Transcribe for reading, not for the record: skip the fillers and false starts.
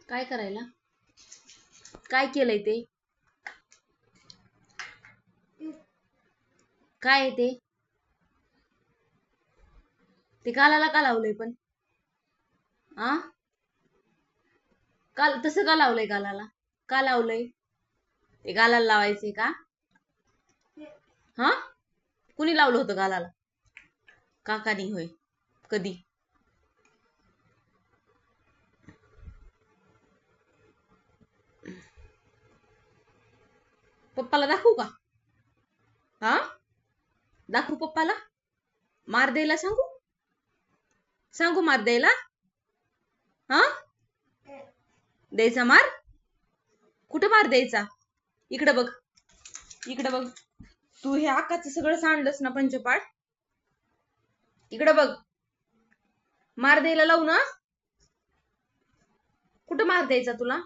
काय करायला? काय केलंय ते? काय आहे ते? ते गालाला का लावलंय पण? आ? काल तसं का लावलंय गालाला? का लावलंय? ते गालाला लावायचंय का? हा? कुणी लावलं होतं गालाला? काकानी होय. कधी? पप्पाला दाखवू का? हा? दाखवू पप्पाला? मार द्यायला सांगू? सांगू मार द्यायला? हा? द्यायचा मार? कुठं मार द्यायचा? इकडं बघ. इकडं बघ. तू हे आकाचं सगळं सांडलंस ना पंचपाठ. इकडं बघ. मार द्यायला लावू ना? कुठं मार द्यायचा तुला?